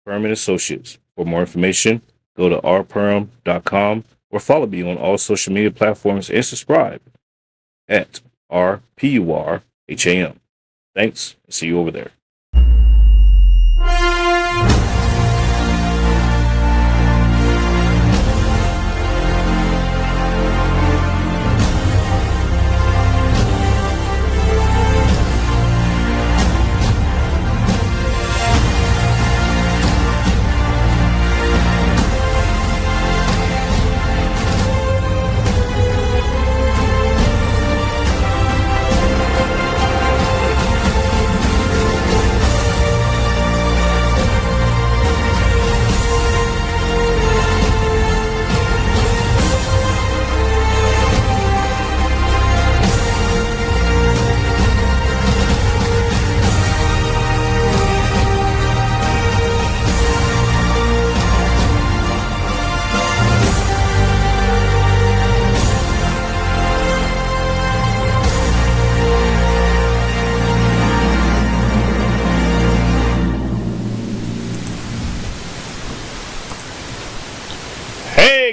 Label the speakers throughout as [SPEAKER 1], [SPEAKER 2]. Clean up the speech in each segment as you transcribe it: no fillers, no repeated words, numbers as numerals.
[SPEAKER 1] Purham and Associates. For more information, go to rpurham.com or follow me on all social media platforms and subscribe at RPURHAM. Thanks. See you over there.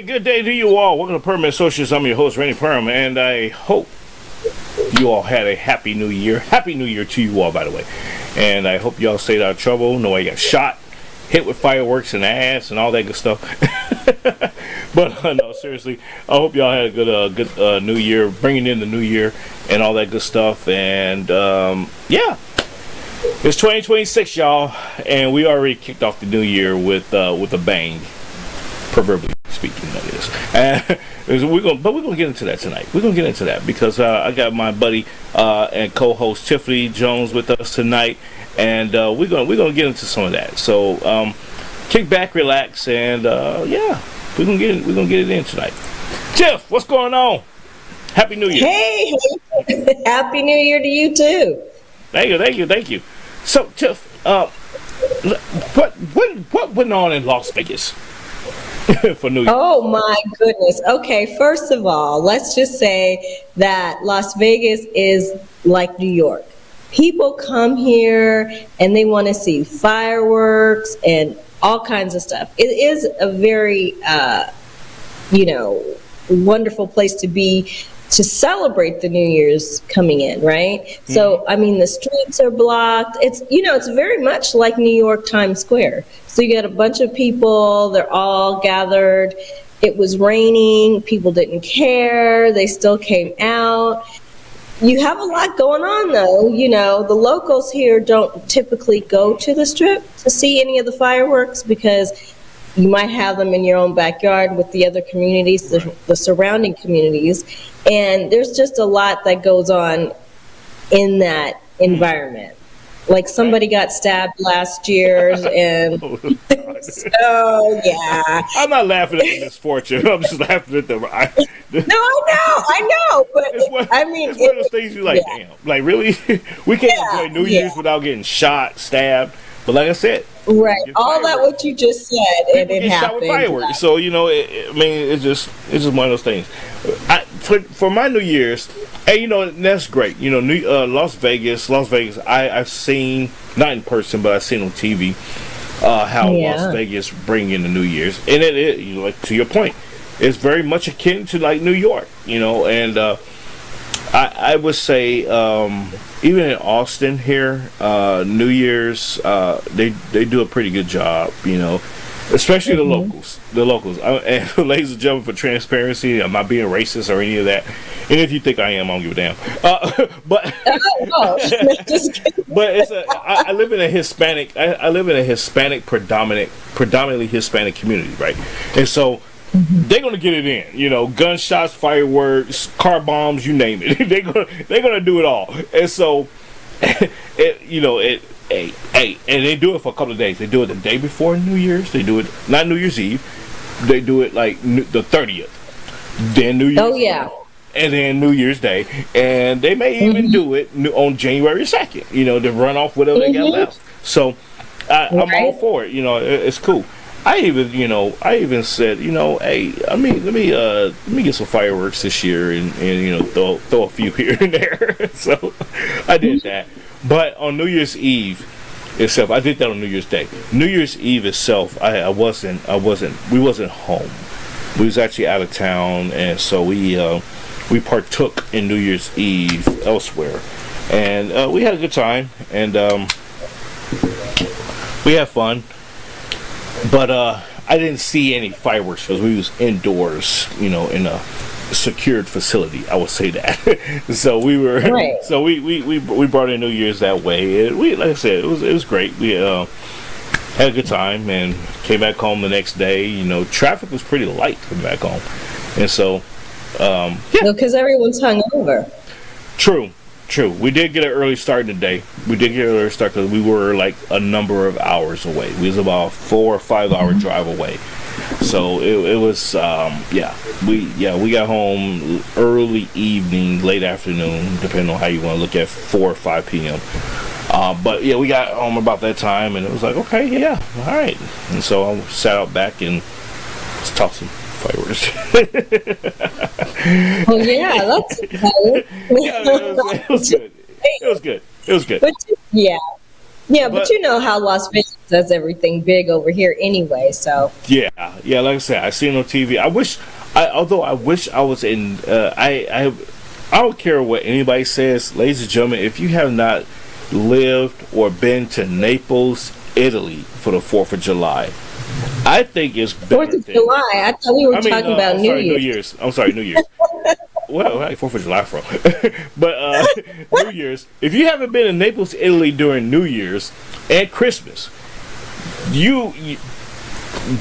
[SPEAKER 1] Good day to you all. Welcome to Purham Associates. I'm your host, Randy Purham, and I hope you all had a happy new year. Happy New Year to you all, by the way. And I hope you all stayed out of trouble. Nobody got shot, hit with fireworks in the ass, and all that good stuff. But no, seriously, I hope y'all had a good new year, bringing in the new year and all that good stuff. And yeah, it's 2026, y'all, and we already kicked off the new year with a bang, proverbially speaking, that is. We're gonna get into that tonight. We're gonna get into that because I got my buddy and co-host Tiffani Jones with us tonight, and we're gonna get into some of that. So kick back, relax, and yeah, we're gonna get it in tonight. Tiff, what's going on? Happy New Year!
[SPEAKER 2] Hey, Happy New Year to you too.
[SPEAKER 1] Thank you. So Tiff, what went on in Las Vegas? For New Year.
[SPEAKER 2] Oh my goodness. Okay, first of all, let's just say that Las Vegas is like New York. People come here and they want to see fireworks and all kinds of stuff. It is a very, wonderful place to be to celebrate the New Year's coming in, right? Mm-hmm. So, I mean, the streets are blocked. It's very much like New York Times Square. So you got a bunch of people, they're all gathered. It was raining, people didn't care, they still came out. You have a lot going on though. The locals here don't typically go to the Strip to see any of the fireworks because you might have them in your own backyard with the other communities, the surrounding communities. And there's just a lot that goes on in that environment. Like somebody got stabbed last year, and so yeah.
[SPEAKER 1] I'm not laughing at the misfortune. I'm just laughing at the.
[SPEAKER 2] No, I know, but
[SPEAKER 1] it's one of those things you like. Yeah. Damn, like really, we can't enjoy New Year's without getting shot, stabbed. But like I said,
[SPEAKER 2] right, all that what you just said, and it happened. Shot with
[SPEAKER 1] fireworks. So it's just one of those things. For my New Year's, and that's great. Las Vegas. I've seen, not in person, but I've seen on TV how Las Vegas bring in the New Year's, and it like to your point, it's very much akin to like New York, and I would say even in Austin here, New Year's they do a pretty good job, especially the locals. And ladies and gentlemen, for transparency, I'm not being racist or any of that. And if you think I am, I don't give a damn. But but I live in a Hispanic. I live in a Hispanic predominantly Hispanic community, right? And so they're gonna get it in. Gunshots, fireworks, car bombs, you name it. they're gonna do it all. And so, and they do it for a couple of days. They do it the day before New Year's. They do it not New Year's Eve. They do it like the 30th. Then New Year's.
[SPEAKER 2] Oh yeah.
[SPEAKER 1] And then New Year's Day, and they may even do it on January 2nd. To run off whatever they got left. So I'm all for it. It's cool. I even said, hey, let me get some fireworks this year and throw a few here and there. So I did that. But on New Year's Eve, itself. I did that on New Year's Day. New Year's Eve itself, we wasn't home. We was actually out of town, and so we partook in New Year's Eve elsewhere, and we had a good time, and we had fun. But I didn't see any fireworks because we was indoors, in a secured facility. I would say that. So we were, right. So we brought in New Year's that way. And like I said, it was great. We had a good time and came back home the next day. Traffic was pretty light coming back home, and so
[SPEAKER 2] because everyone's hungover.
[SPEAKER 1] True. We did get an early start today. We did get an early start because we were like a number of hours away. We was about a 4 or 5 hour drive away. So it was we got home early evening, late afternoon, depending on how you want to look at 4 or 5 p.m. But yeah, we got home about that time, and it was like, okay, yeah, all right. And so I sat out back and just tossed some fireworks.
[SPEAKER 2] Well, yeah, that's exciting.
[SPEAKER 1] It was good. It was good.
[SPEAKER 2] But but you know how Las Vegas does everything big over here anyway, so.
[SPEAKER 1] Yeah, like I said, I seen it on TV. I wish I was in, I don't care what anybody says, ladies and gentlemen, if you have not lived or been to Naples, Italy for the 4th of July, I think it's better.
[SPEAKER 2] 4th of July? I thought we were talking about New Year's.
[SPEAKER 1] I'm sorry, New Year's. Well, where 4th of July from? But New Year's. If you haven't been in Naples, Italy during New Year's and Christmas,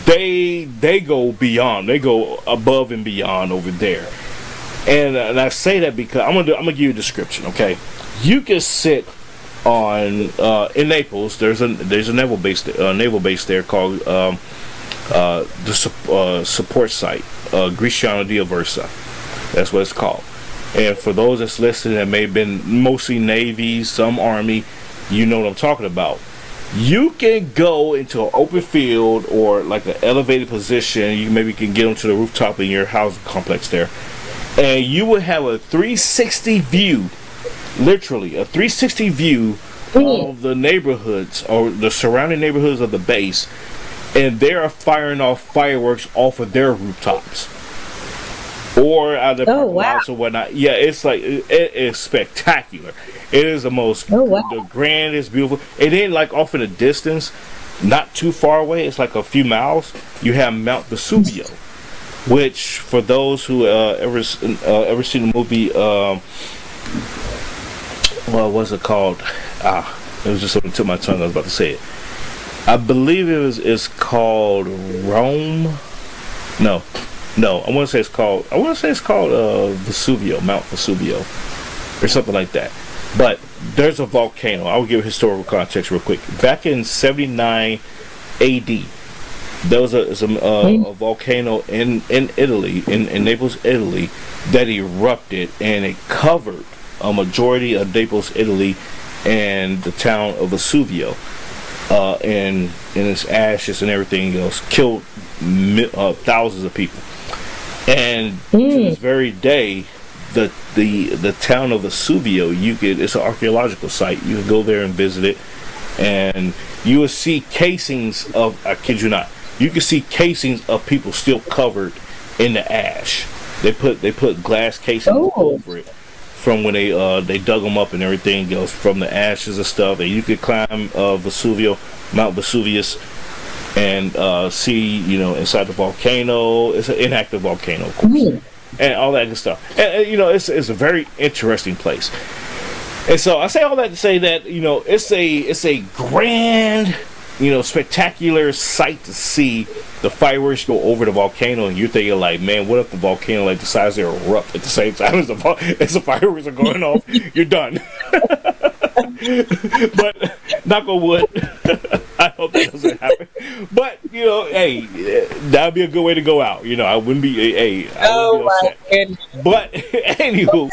[SPEAKER 1] they go beyond. They go above and beyond over there. And I say that because I'm gonna give you a description. Okay, you can sit on in Naples. There's a naval base there called the support site, Griciano di Aversa. That's what it's called. And for those that's listening that may have been mostly Navy, some Army, you know what I'm talking about. You can go into an open field or like an elevated position. You maybe can get onto the rooftop in your housing complex there, and you will have a 360 view, literally a 360 view of the neighborhoods or the surrounding neighborhoods of the base, and they are firing off fireworks off of their rooftops or out of the parking lots or whatnot. Yeah, it's like it is spectacular. It is the the grandest, beautiful. And then like off in the distance, not too far away, it's like a few miles, you have Mount Vesuvio, which for those who ever seen the movie what was it called? It was just on the tip of my tongue. I was about to say it. I believe it's called Rome. No. I want to say it's called Vesuvio, Mount Vesuvio, or something like that. But there's a volcano. I will give historical context real quick. Back in 79 A.D., there was a volcano in Italy, in Naples, Italy, that erupted, and it covered a majority of Naples, Italy, and the town of Vesuvio, and its ashes and everything else killed thousands of people. And to this very day, the town of Vesuvio, it's an archaeological site. You can go there and visit it, and you will see casings of, I kid you not, you can see casings of people still covered in the ash. They put glass casings over it from when they dug them up and everything else from the ashes and stuff. And you could climb Mount Vesuvius, and see, inside the volcano. It's an inactive volcano, of course, and all that good stuff. And it's a very interesting place. And so I say all that to say that it's a grand, spectacular sight to see the fireworks go over the volcano, and you're thinking like, man, what if the volcano decides to erupt at the same time as the fireworks are going off? You're done. But knock on wood, I hope that doesn't happen. But hey, that'd be a good way to go out. I wouldn't be upset. But anywho,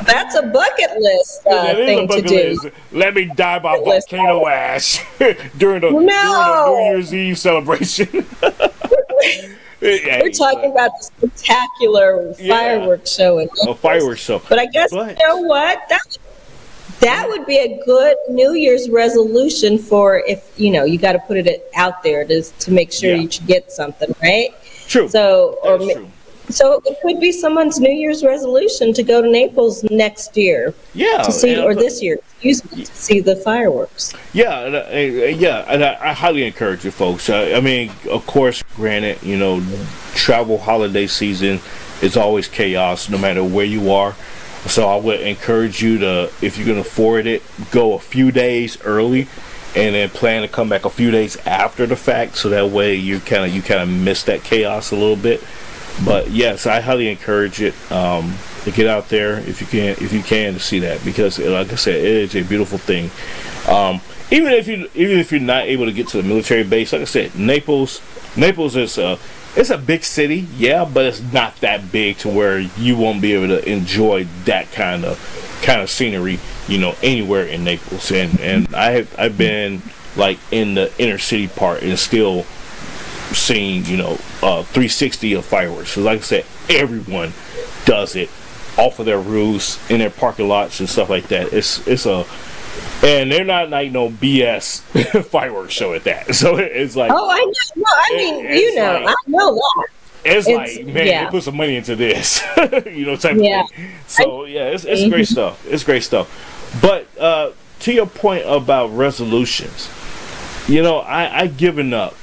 [SPEAKER 2] that's a bucket list thing to do.
[SPEAKER 1] List. Let me die by volcano ash during the New Year's Eve celebration.
[SPEAKER 2] We're talking about the spectacular fireworks show.
[SPEAKER 1] A fireworks show.
[SPEAKER 2] But I guess you know what? That would be a good New Year's resolution for if, you got to put it out there to make sure
[SPEAKER 1] Yeah.
[SPEAKER 2] you get something, right?
[SPEAKER 1] True.
[SPEAKER 2] So,
[SPEAKER 1] That's true.
[SPEAKER 2] so it could be someone's New Year's resolution to go to Naples next year
[SPEAKER 1] Yeah.
[SPEAKER 2] to see,
[SPEAKER 1] and
[SPEAKER 2] or this year, excuse me, to see the fireworks.
[SPEAKER 1] Yeah, and I highly encourage you folks. I mean, of course, granted, travel holiday season is always chaos no matter where you are. So I would encourage you to, if you can afford it, go a few days early and then plan to come back a few days after the fact, so that way you kind of miss that chaos a little bit. But yes, I highly encourage it to get out there if you can to see that, because like I said, it is a beautiful thing. Even if you're not able to get to the military base, like I said, Naples is it's a big city, yeah, but it's not that big to where you won't be able to enjoy that kind of scenery, anywhere in Naples. And I've been like in the inner city part and still seen 360 of fireworks. So like I said, everyone does it off of their roofs, in their parking lots and stuff like that. And they're not like no BS fireworks show at that. So it's like,
[SPEAKER 2] oh, I know. No, I mean, I know that.
[SPEAKER 1] It's like, man, they put some money into this, type of thing. So it's great stuff. It's great stuff. But to your point about resolutions, I given up.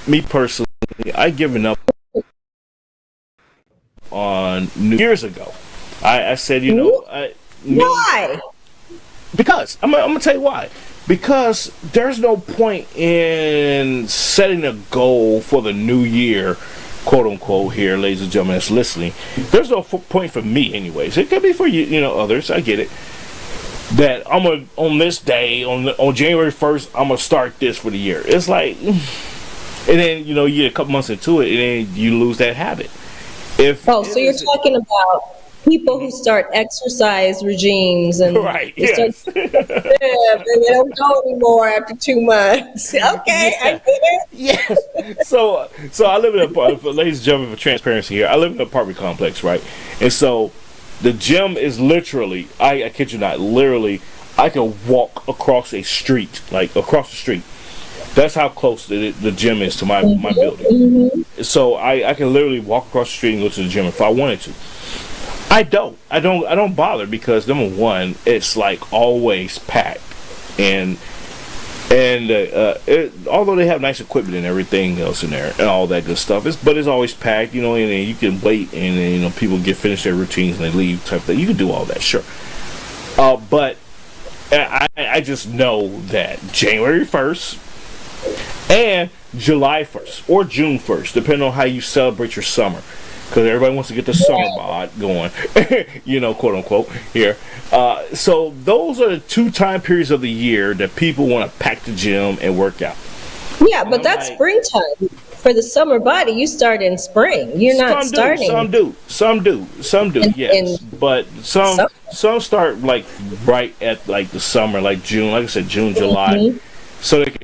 [SPEAKER 1] Me personally, I given up on New Year's ago. I said,
[SPEAKER 2] why?
[SPEAKER 1] Because I'm gonna tell you why. Because there's no point in setting a goal for the new year, quote unquote, here, ladies and gentlemen, that's listening. There's no point for me, anyways. It could be for you, others. I get it. That I'm gonna, on this day, on January 1st, I'm gonna start this for the year. It's like, and then you get a couple months into it, and then you lose that habit.
[SPEAKER 2] So you're talking about people who start exercise regimes and
[SPEAKER 1] right,
[SPEAKER 2] they start and they don't go anymore after 2 months. Okay, I get it.
[SPEAKER 1] Yes. So I live in a, ladies and gentlemen, for transparency here, I live in an apartment complex, right? And so the gym is literally, I kid you not, literally, I can walk across a street, like across the street. That's how close the gym is to my building. Mm-hmm. So I can literally walk across the street and go to the gym if I wanted to. I don't bother, because number one, it's like always packed, and although they have nice equipment and everything else in there and all that good stuff, but it's always packed, and then you can wait, and then people finish their routines and they leave type of thing. You can do all that, sure. But I just know that January 1st and July 1st or June 1st, depending on how you celebrate your summer. Because everybody wants to get the summer bod going, quote unquote, here. So those are the 2 time periods of the year that people want to pack the gym and work out.
[SPEAKER 2] Yeah, but that's springtime. For the summer body, you start in spring. You're not starting.
[SPEAKER 1] Some do. Yes, but some start like right at like the summer, like June. Like I said, June, July. So they can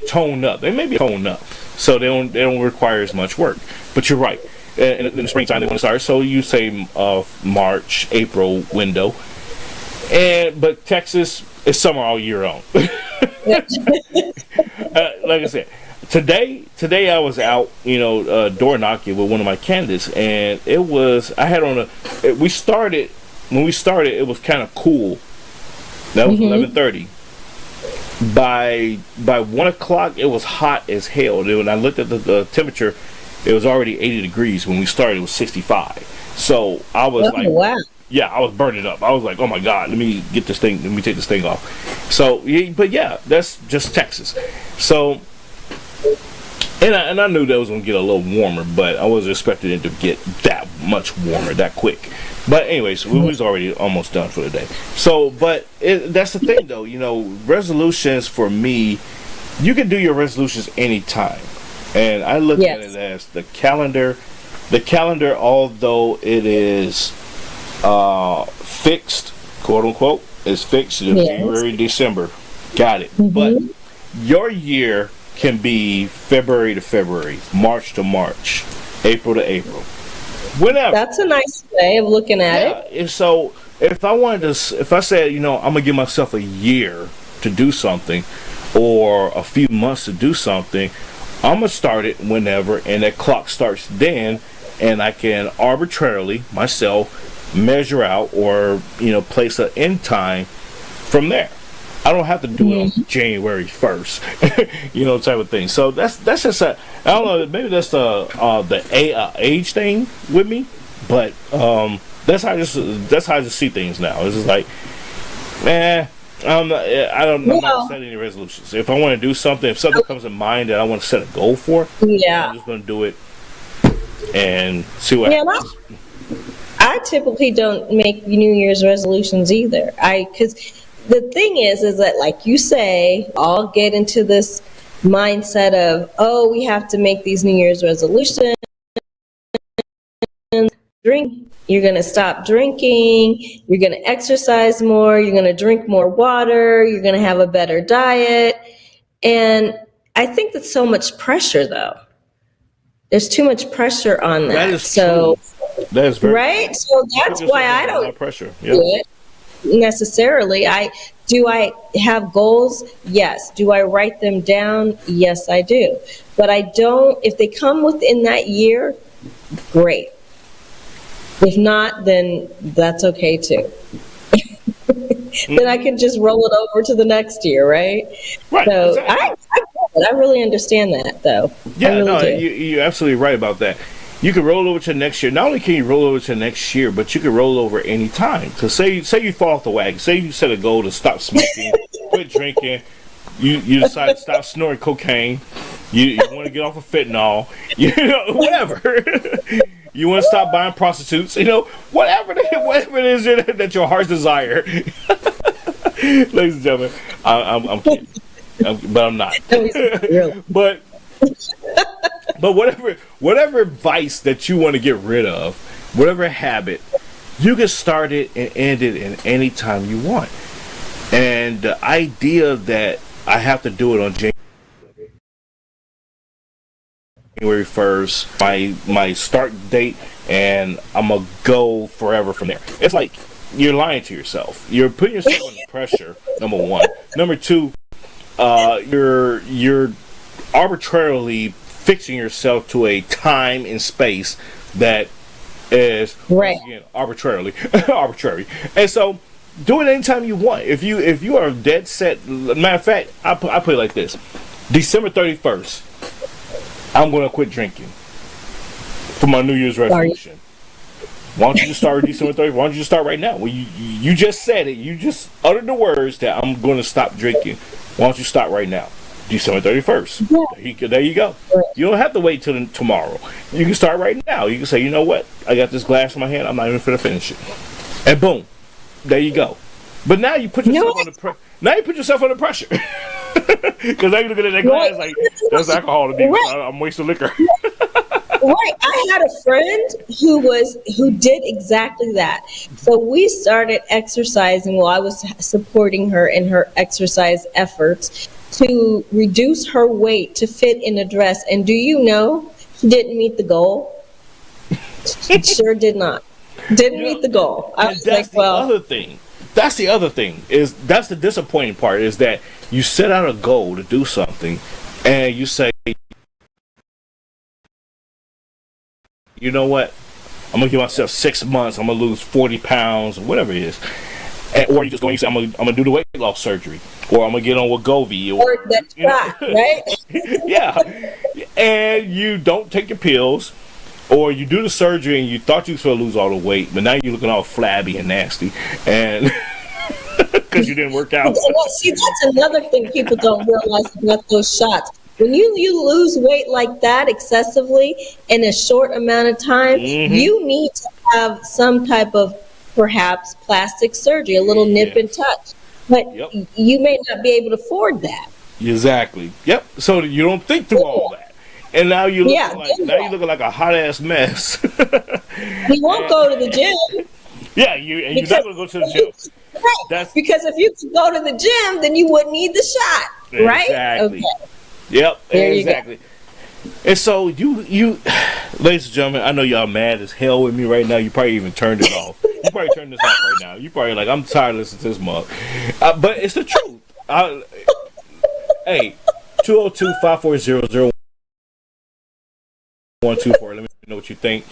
[SPEAKER 1] tone up. They may be toned up, so they don't require as much work. But you're right. In the springtime they want to start. So you say March, April window, but Texas is summer all year long. Like I said, today I was out, door knocking with one of my candidates, and it was when we started, it was kind of cool. That was 11:30. By 1 o'clock, it was hot as hell. When I looked at the temperature, it was already 80 degrees. When we started, it was 65. So I was
[SPEAKER 2] wow.
[SPEAKER 1] Yeah, I was burning up. I was like, oh my God, let me take this thing off. So, but yeah, that's just Texas. So, and I knew that was going to get a little warmer, but I wasn't expecting it to get that much warmer that quick. But anyways, we was already almost done for the day. So, but that's the thing though, resolutions for me, you can do your resolutions anytime. And I look at it as the calendar. The calendar, although it is fixed, quote unquote, is fixed in January, December. Got it. But your year can be February to February, March to March, April to April. Whenever.
[SPEAKER 2] That's a nice way of looking at
[SPEAKER 1] Yeah.
[SPEAKER 2] it.
[SPEAKER 1] And so if I wanted to, if I said, I'm gonna give myself a year to do something, or a few months to do something, I'm gonna start it whenever, and that clock starts then, and I can arbitrarily myself measure out, or place an end time from there. I don't have to do it on January 1st, type of thing. So that's just I don't know, maybe that's the age thing with me, but that's how I just see things now. It's just like, man, I'm not setting any resolutions. If I want to do something, if something comes in mind that I want to set a goal for, I'm just going to do it and see what happens.
[SPEAKER 2] I typically don't make New Year's resolutions either. Because the thing is that, like you say, I'll get into this mindset of, we have to make these New Year's resolutions. Drink. You're going to stop drinking. You're going to exercise more. You're going to drink more water. You're going to have a better diet. And I think that's so much pressure, though. There's too much pressure on that.
[SPEAKER 1] That is true. That is very
[SPEAKER 2] right.
[SPEAKER 1] true.
[SPEAKER 2] So that's why I don't
[SPEAKER 1] a lot of pressure.
[SPEAKER 2] do it necessarily. Do I have goals? Yes. Do I write them down? Yes, I do. But I don't. If they come within that year, great. If not, then that's okay too. Then I can just roll it over to the next year, right?
[SPEAKER 1] Right.
[SPEAKER 2] So
[SPEAKER 1] exactly.
[SPEAKER 2] I really understand that, though.
[SPEAKER 1] Yeah,
[SPEAKER 2] really
[SPEAKER 1] you're absolutely right about that. You can roll over to next year. Not only can you roll over to next year, but you can roll over any time. Because say you fall off the wagon. Say you set a goal to stop smoking, quit drinking. You decide to stop snorting cocaine. You want to get off of fentanyl. Whatever. You want to stop buying prostitutes. Whatever it is that your heart's desire. Ladies and gentlemen, I'm kidding. But I'm not. But whatever vice that you want to get rid of, whatever habit, you can start it and end it in any time you want. And the idea that I have to do it on January 1st, my start date, and I'm going to go forever from there. It's like you're lying to yourself. You're putting yourself under pressure, number one. Number two, you're arbitrarily fixing yourself to a time and space that is once again arbitrary. And so do it anytime you want. If you are dead set, matter of fact, I put it like this: December 31st, I'm going to quit drinking for my New Year's resolution. Why don't you just start December 30th? Why don't you just start right now? Well, you just said it. You just uttered the words that I'm going to stop drinking. Why don't you start right now? December 31st. Yeah. There you go. You don't have to wait till tomorrow. You can start right now. You can say, you know what? I got this glass in my hand. I'm not even going to finish it. And boom. There you go. But now you put yourself under pressure. Because now you look at that glass like, that's alcohol to me. I'm wasting liquor.
[SPEAKER 2] Right. I had a friend who did exactly that. So we started exercising while I was supporting her in her exercise efforts to reduce her weight to fit in a dress. And do you know, she didn't meet the goal? She sure did not. Didn't meet the goal. I was like,
[SPEAKER 1] That's the other thing. That's the disappointing part, is that you set out a goal to do something and you say, you know what? I'm gonna give myself 6 months. I'm gonna lose 40 pounds, or whatever it is. Or you just go and say, I'm gonna do the weight loss surgery, or I'm gonna get on Wegovy,
[SPEAKER 2] or that's right?
[SPEAKER 1] Yeah. And you don't take your pills, or you do the surgery and you thought you was gonna lose all the weight, but now you're looking all flabby and nasty, and because you didn't work out.
[SPEAKER 2] See, that's another thing people don't realize about those shots. When you lose weight like that excessively in a short amount of time, you need to have some type of perhaps plastic surgery, a little nip and touch. But you may not be able to afford that.
[SPEAKER 1] Exactly. Yep. So you don't think through all that. And now you're looking like a hot ass mess.
[SPEAKER 2] You won't go to the gym.
[SPEAKER 1] Yeah, you're not going to go to the gym.
[SPEAKER 2] Right. Because if you could go to the gym, then you wouldn't need the shot. Right?
[SPEAKER 1] Exactly.
[SPEAKER 2] Okay.
[SPEAKER 1] Yep, exactly. And so you Ladies and gentlemen, I know y'all mad as hell with me right now. You probably even turned it off. You probably turned this off right now. You probably like, I'm tired of listening to this mug. But it's the truth. Hey, 202-540-0124. Let me know what you think.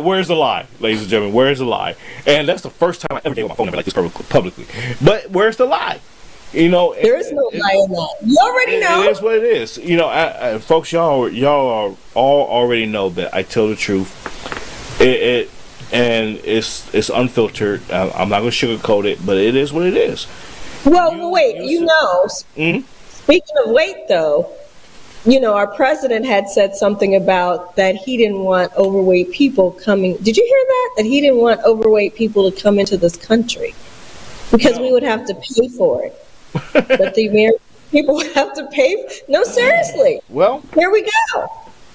[SPEAKER 1] Where's the lie, ladies and gentlemen? Where's the lie? And that's the first time I ever gave my phone number like this publicly. But where's the lie? You know,
[SPEAKER 2] there is no lie in that. You already know.
[SPEAKER 1] It is what it is. You know, folks, y'all are all already know that I tell the truth. And it's unfiltered. I'm not gonna sugarcoat it, but it is what it is.
[SPEAKER 2] Well, speaking of weight, though, you know, our president had said something about that he didn't want overweight people coming. Did you hear that? That he didn't want overweight people to come into this country because we would have to pay for it. But the American people would have to pay. No, seriously.
[SPEAKER 1] Well,
[SPEAKER 2] here we go.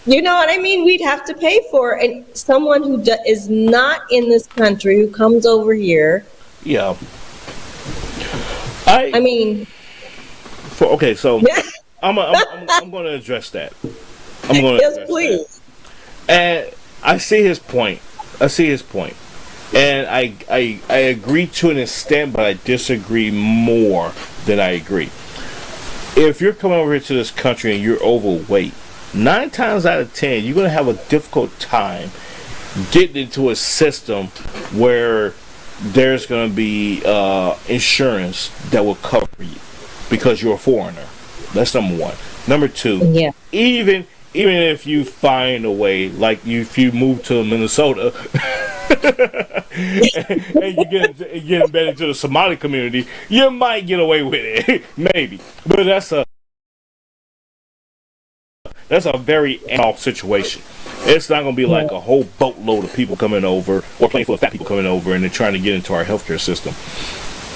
[SPEAKER 2] You know what I mean? We'd have to pay for it. And someone who is not in this country, who comes over here.
[SPEAKER 1] Yeah.
[SPEAKER 2] I mean.
[SPEAKER 1] Okay, so I'm going to address that. I'm going to
[SPEAKER 2] yes, please.
[SPEAKER 1] That. And I see his point. And I agree to an extent, but I disagree more than I agree. If you're coming over here to this country and you're overweight, 9 times out of 10, you're going to have a difficult time getting into a system where there's going to be insurance that will cover you because you're a foreigner. That's number one. Number two, even if you find a way, like if you move to Minnesota and you get embedded into the Somali community, you might get away with it, maybe. But that's a very off situation. It's not going to be like a whole boatload of people coming over, or plane full of fat people coming over, and they're trying to get into our healthcare system.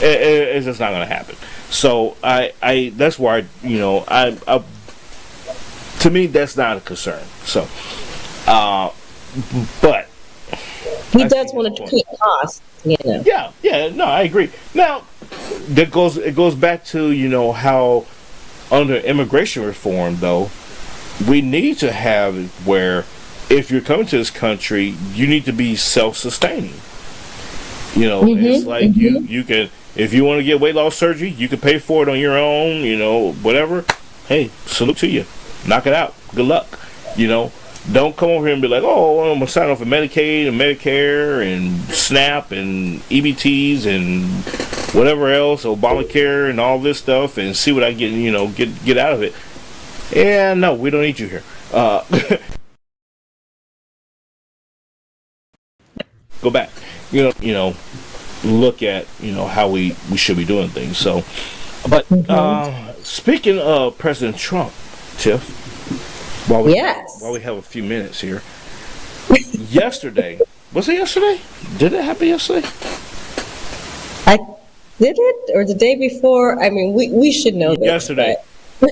[SPEAKER 1] It's just not going to happen. So I that's why I to me that's not a concern. So, but
[SPEAKER 2] he does want to cut costs. You know.
[SPEAKER 1] Yeah. No, I agree. Now, it goes back to how under immigration reform though, we need to have it where if you're coming to this country, you need to be self-sustaining. It's like you can, if you want to get weight loss surgery, you can pay for it on your own, whatever. Hey, salute to you. Knock it out. Good luck. Don't come over here and be like, oh, I'm going to sign off for Medicaid and Medicare and SNAP and EBTs and whatever else, Obamacare and all this stuff, and see what I get, get out of it. Yeah, no, we don't need you here. Go back. Look at how we should be doing things. So, but speaking of President Trump, Tiff, while we have a few minutes here, yesterday, was it yesterday? Did it happen yesterday?
[SPEAKER 2] Did it, or the day before? I mean, we should know this.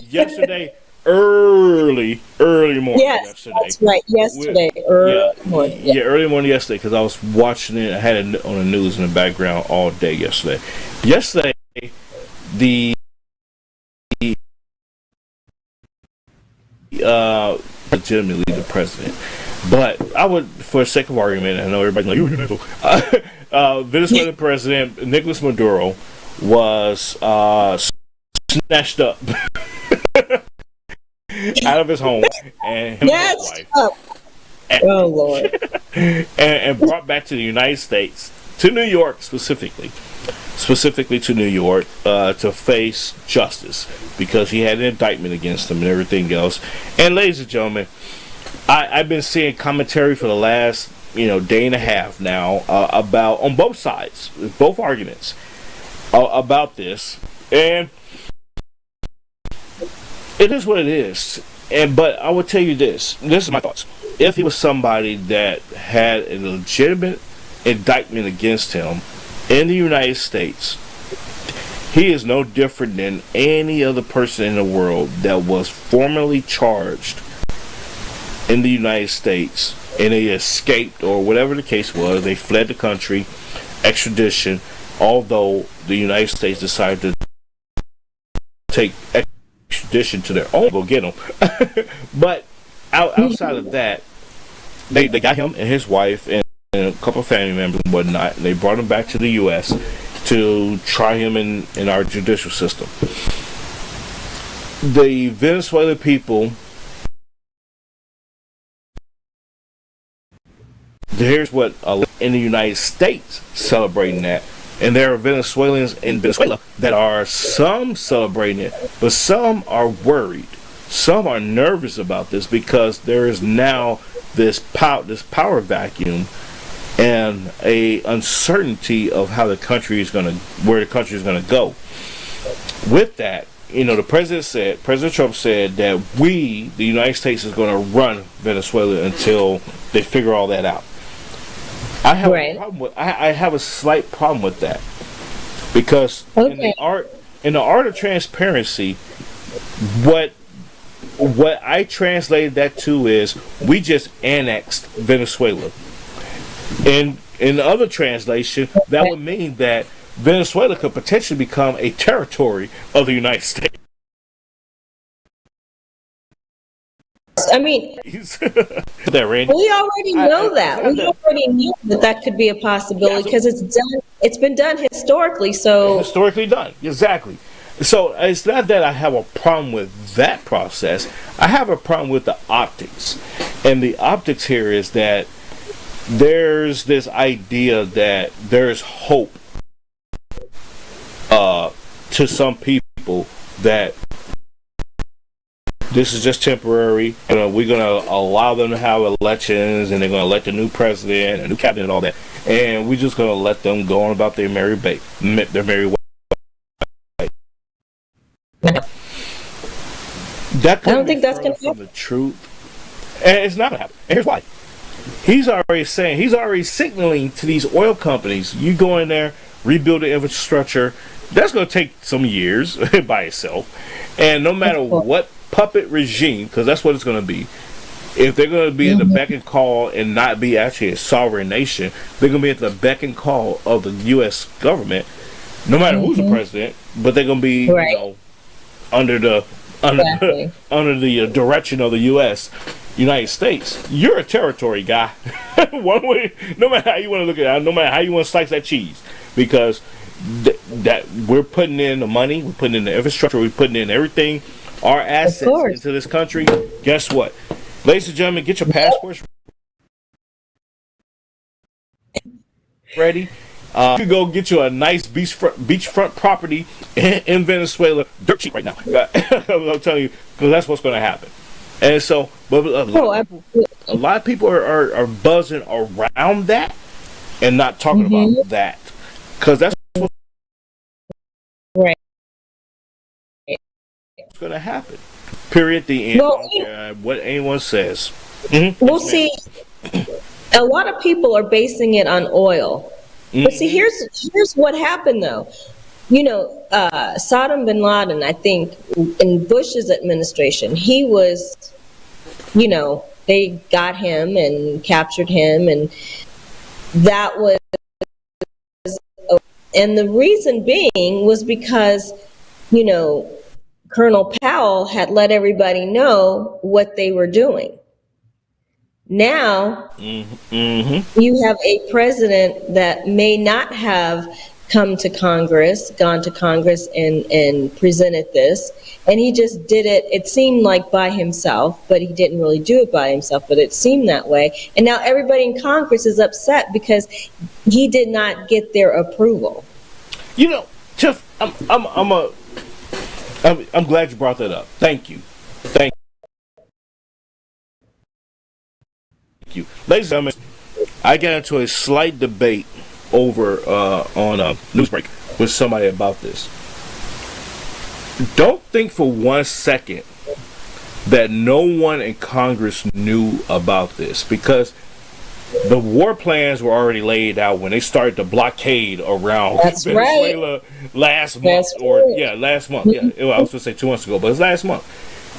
[SPEAKER 1] Yesterday, early morning.
[SPEAKER 2] Yes,
[SPEAKER 1] yesterday. That's
[SPEAKER 2] right. Yesterday, early morning.
[SPEAKER 1] Yeah, early morning yesterday, because I was watching it. I had it on the news in the background all day yesterday. Yesterday, legitimately the president, but I would, for the sake of argument, I know everybody's like, Venezuelan president Nicolas Maduro was snatched up out of his home and his wife,
[SPEAKER 2] oh Lord,
[SPEAKER 1] and brought back to the United States, to New York specifically to New York to face justice because he had an indictment against him and everything else. And ladies and gentlemen, I've been seeing commentary for the last day and a half now about, on both sides, both arguments about this, and it is what it is. But I will tell you this is my thoughts. If he was somebody that had a legitimate indictment against him in the United States, he is no different than any other person in the world that was formally charged in the United States and they escaped, or whatever the case was, they fled the country, extradition, although the United States decided to take extradition to their own, go get them. But outside of that, they got him and his wife and a couple of family members and whatnot, and they brought him back to the U.S. to try him in our judicial system. The Venezuelan people, here's what in the United States celebrating that, and there are Venezuelans in Venezuela that are some celebrating it, but some are worried. Some are nervous about this because there is now this power vacuum and a uncertainty of how the country is going to, where the country is going to go. With that, the President Trump said that the United States, is going to run Venezuela until they figure all that out. I have a slight problem with that because in the art of transparency, what I translated that to is we just annexed Venezuela. And in the other translation, that would mean that Venezuela could potentially become a territory of the United States.
[SPEAKER 2] I mean,
[SPEAKER 1] that, Randy?
[SPEAKER 2] we already know that. We already knew that could be a possibility because it's done. It's been done historically. So
[SPEAKER 1] historically done, exactly. So it's not that I have a problem with that process. I have a problem with the optics, and the optics here is that there's this idea that there's hope to some people that this is just temporary. We're going to allow them to have elections, and they're going to elect a new president, a new cabinet, and all that. And we're just going to let them go on about their merry way. That I don't think that's going to happen. The truth, and it's not going to happen. And here's why. He's already signaling to these oil companies, you go in there, rebuild the infrastructure. That's going to take some years by itself. And no matter what puppet regime, because that's what it's going to be, if they're going to be in the beck and call and not be actually a sovereign nation, they're going to be at the beck and call of the U.S. government, no matter who's the president, but they're going to be under the direction of the United States. You're a territory guy. One way, no matter how you want to look at it, no matter how you want to slice that cheese, because that we're putting in the money, we're putting in the infrastructure, we're putting in everything, our assets into this country. Guess what, ladies and gentlemen, get your passports ready. You can go get you a nice beachfront property in Venezuela, dirt cheap right now. I'm telling you, because that's what's going to happen. And so, but a lot of people are buzzing around that and not talking about that, because that's what's going to happen. Period. The end. Well, what anyone says.
[SPEAKER 2] We'll see. A lot of people are basing it on oil. But see, here's what happened though. Saddam bin Laden, I think, in Bush's administration, he was, they got him and captured him, and that was, and the reason being was because, Colonel Powell had let everybody know what they were doing. Now, you have a president that may not have gone to Congress and presented this, and he just did it, it seemed like by himself, but he didn't really do it by himself, but it seemed that way. And now everybody in Congress is upset because he did not get their approval.
[SPEAKER 1] Tiff, I'm glad you brought that up. Thank you. Ladies and gentlemen, I got into a slight debate over on a news break with somebody about this. Don't think for 1 second that no one in Congress knew about this, because the war plans were already laid out when they started the blockade around Venezuela last month. Last month. I was going to say 2 months ago, but it's last month.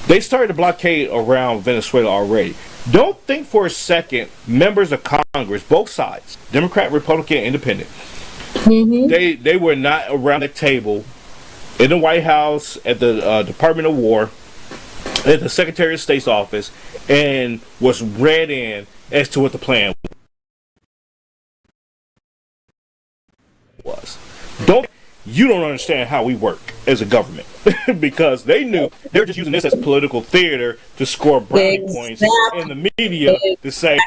[SPEAKER 1] They started the blockade around Venezuela already. Don't think for a second members of Congress, both sides, Democrat, Republican, Independent, they were not around the table in the White House, at the Department of War, at the Secretary of State's office and was read in as to what the plan was. You don't understand how we work as a government because they knew they were just using this as political theater to score brownie points in the media to say,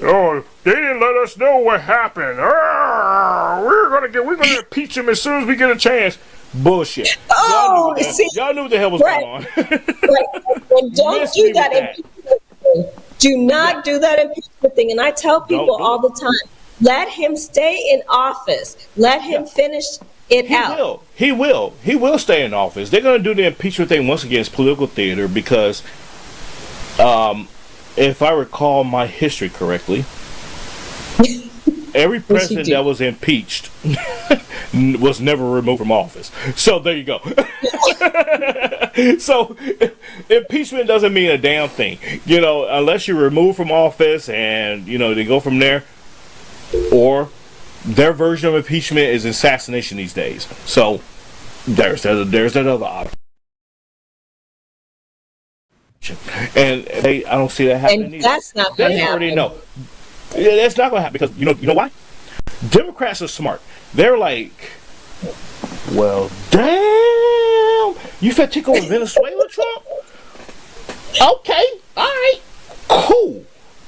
[SPEAKER 1] "Oh, they didn't let us know what happened. We're gonna impeach them as soon as we get a chance." Bullshit. Y'all knew what the hell was going on.
[SPEAKER 2] And don't do that impeachment thing. Do not do that impeachment thing. And I tell people all the time, let him stay in office. Let him finish it out.
[SPEAKER 1] He will stay in office. They're going to do the impeachment thing once again. It's political theater because, if I recall my history correctly, every president that was impeached was never removed from office. So there you go. So impeachment doesn't mean a damn thing, unless you're removed from office and they go from there. Or their version of impeachment is assassination these days. So there's that other option. And I don't see that happening.
[SPEAKER 2] And that's not going to happen.
[SPEAKER 1] They already know. That's not going to happen because you know why? Democrats are smart. They're like, well, damn, you finna take over Venezuela, Trump? Okay, all right, cool.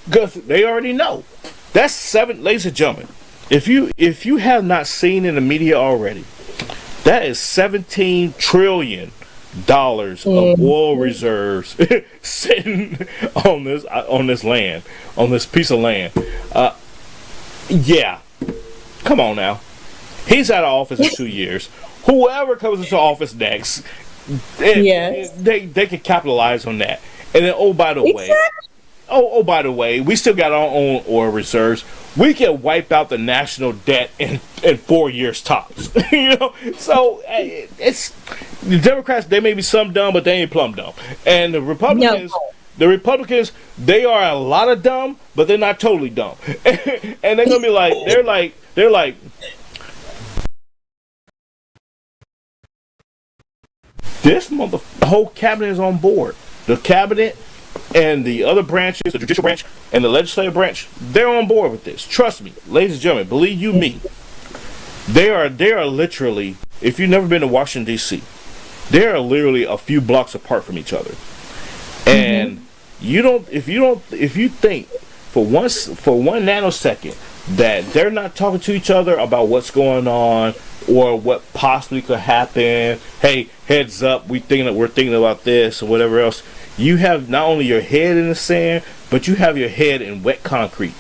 [SPEAKER 1] Because they already know. That's ladies and gentlemen. If you have not seen in the media already, that is $17 trillion of oil reserves sitting on this land, on this piece of land. Yeah, come on now. He's out of office in 2 years. Whoever comes into office next, they can capitalize on that. And then, by the way, we still got our own oil reserves. We can wipe out the national debt in 4 years tops. So it's the Democrats. They may be some dumb, but they ain't plumb dumb. And the Republicans, they are a lot of dumb, but they're not totally dumb. And they're gonna be like, they're like. The whole cabinet is on board. The cabinet and the other branches, the judicial branch and the legislative branch, they're on board with this. Trust me, ladies and gentlemen, believe you me. They are literally, if you've never been to Washington, D.C., they are literally a few blocks apart from each other. And if you think for one nanosecond that they're not talking to each other about what's going on or what possibly could happen, hey, heads up, we're thinking about this or whatever else, you have not only your head in the sand, but you have your head in wet concrete.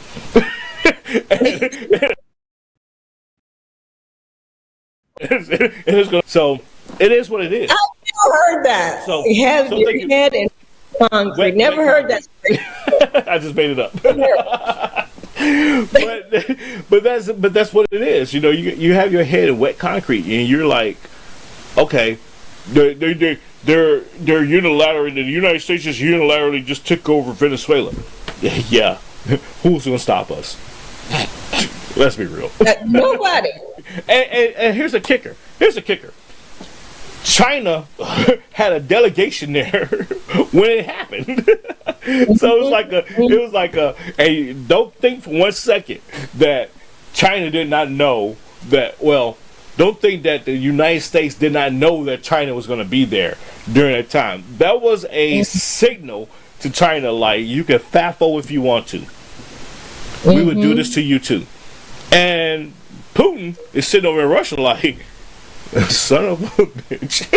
[SPEAKER 1] So it is what it is.
[SPEAKER 2] I've never heard that.
[SPEAKER 1] So
[SPEAKER 2] you have your head in concrete. Never heard that.
[SPEAKER 1] I just made it up. but that's what it is. You have your head in wet concrete, and you're like, okay, they're unilaterally. The United States just unilaterally just took over Venezuela. Yeah, who's gonna stop us? Let's be real.
[SPEAKER 2] Nobody.
[SPEAKER 1] And here's the kicker. China had a delegation there when it happened. So it was like a don't think for 1 second that China did not know that, don't think that the United States did not know that China was going to be there during that time. That was a signal to China, like, you can FAFO if you want to. We would do this to you too. And Putin is sitting over in Russia like, son of a bitch.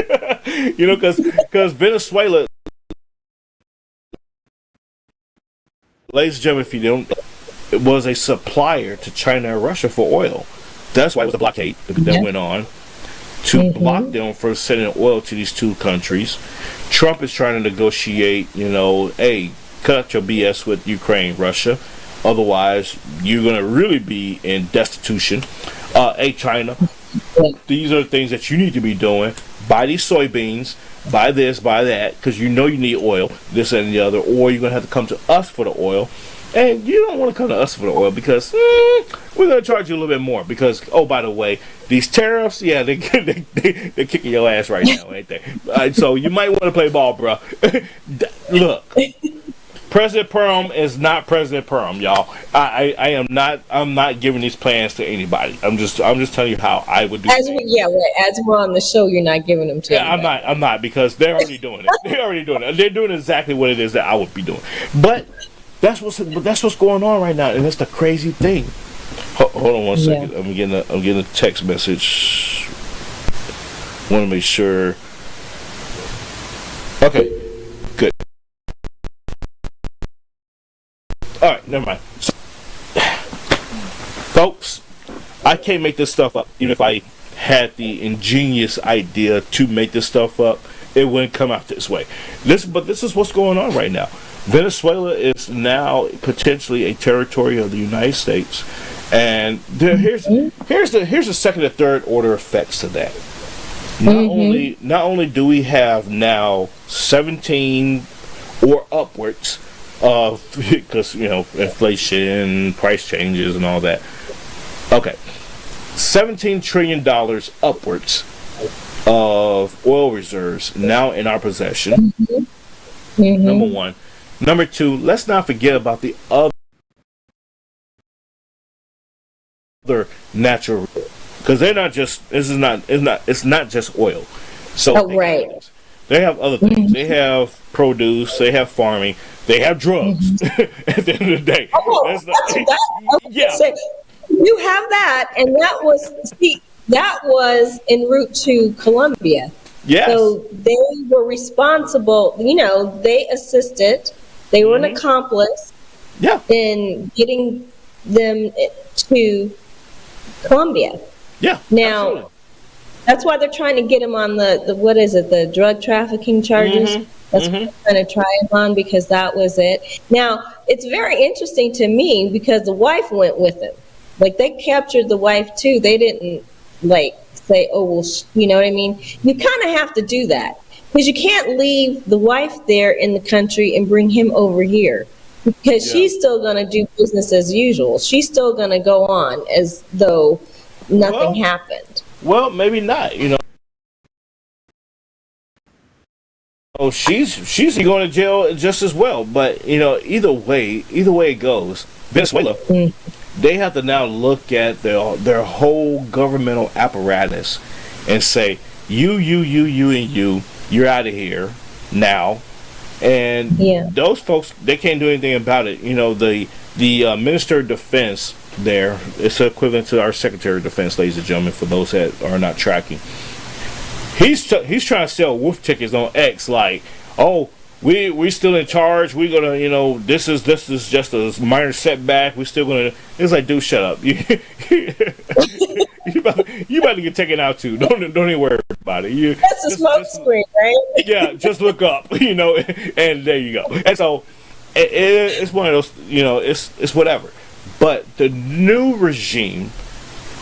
[SPEAKER 1] Because Venezuela, ladies and gentlemen, if you don't, it was a supplier to China and Russia for oil. That's why it was a blockade that went on to block them from sending oil to these two countries. Trump is trying to negotiate, hey, cut your BS with Ukraine, Russia. Otherwise, you're going to really be in destitution. Hey, China, these are the things that you need to be doing. Buy these soybeans, buy this, buy that, because you need oil, this and the other, or you're going to have to come to us for the oil. And you don't want to come to us for the oil because we're going to charge you a little bit more. Because, oh, by the way, these tariffs, yeah, they're kicking your ass right now, ain't they? So you might want to play ball, bro. Look, President Purham is not President Purham, y'all. I'm not giving these plans to anybody. I'm just telling you how I would do it.
[SPEAKER 2] As we're on the show, you're not giving them to anybody.
[SPEAKER 1] I'm not because they're already doing it. They're doing exactly what it is that I would be doing. But that's what's going on right now, and that's the crazy thing. Hold on one second. Yeah. I'm getting a text message. Want to make sure. Okay, good. All right, never mind. So, folks, I can't make this stuff up. Even if I had the ingenious idea to make this stuff up, it wouldn't come out this way. This is what's going on right now. Venezuela is now potentially a territory of the United States, and here's the second and third order effects to that. Not only do we have now 17 or upwards of, because inflation, price changes, and all that. Okay, $17 trillion upwards of oil reserves now in our possession. Number one. Number two, let's not forget about the other natural, because they're not just. It's not just oil. So they have other things. They have produce. They have farming. They have drugs. At the end of the day,
[SPEAKER 2] you have that, and that was en route to Colombia.
[SPEAKER 1] Yes.
[SPEAKER 2] So they were responsible. They assisted. They were an accomplice in getting them to Colombia.
[SPEAKER 1] Yeah.
[SPEAKER 2] Now,
[SPEAKER 1] absolutely.
[SPEAKER 2] That's why they're trying to get him on the what is it, the drug trafficking charges. That's what they're trying to try him on, because that was it. Now, it's very interesting to me because the wife went with him. Like, they captured the wife too. They didn't say, oh, well, you know what I mean? You kind of have to do that. Because you can't leave the wife there in the country and bring him over here, because she's still going to do business as usual. She's still going to go on as though nothing happened.
[SPEAKER 1] Well, maybe not. Oh, she's going to jail just as well. But either way it goes, Venezuela, they have to now look at their whole governmental apparatus and say, you, and you. You're out of here now, and those folks, they can't do anything about it. The Minister of Defense there, it's equivalent to our Secretary of Defense, ladies and gentlemen, for those that are not tracking. He's trying to sell wolf tickets on X, like, oh, we still in charge. We're gonna, this is just a minor setback. We're still gonna. It's like, dude, shut up. You about to get taken out too. Don't even worry about it.
[SPEAKER 2] That's a smoke screen, right?
[SPEAKER 1] Yeah, just look up, and there you go. And so it's one of those, it's whatever. But the new regime,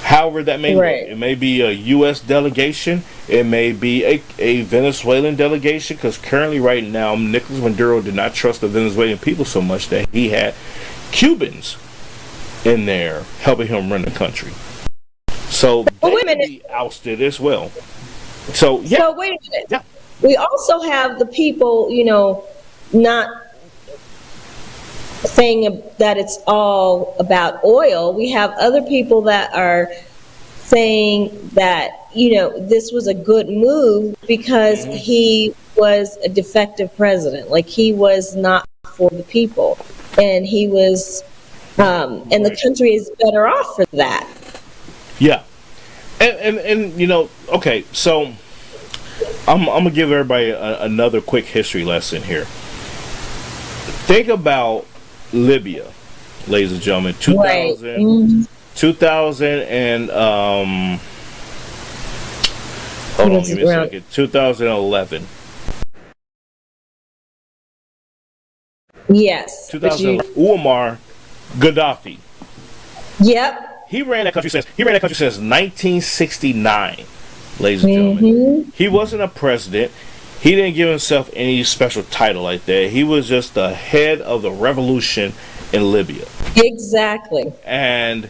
[SPEAKER 1] however that may look, it may be a U.S. delegation, it may be a Venezuelan delegation, because currently right now Nicolas Maduro did not trust the Venezuelan people so much that he had Cubans in there helping him run the country. So they may be ousted as well. So wait a
[SPEAKER 2] minute. Yeah. We also have the people, not saying that it's all about oil. We have other people that are saying that, this was a good move because he was a defective president. Like, he was not for the people, and he was, and the country is better off for that.
[SPEAKER 1] Yeah. And okay, so I'm gonna give everybody another quick history lesson here. Think about Libya, ladies and gentlemen. 2000 and hold on, give me a second. 2011.
[SPEAKER 2] Yes.
[SPEAKER 1] 2000. Muammar Gaddafi.
[SPEAKER 2] Yep.
[SPEAKER 1] He ran that country since 1969, ladies and gentlemen. He wasn't a president. He didn't give himself any special title like that. He was just the head of the revolution in Libya.
[SPEAKER 2] Exactly.
[SPEAKER 1] And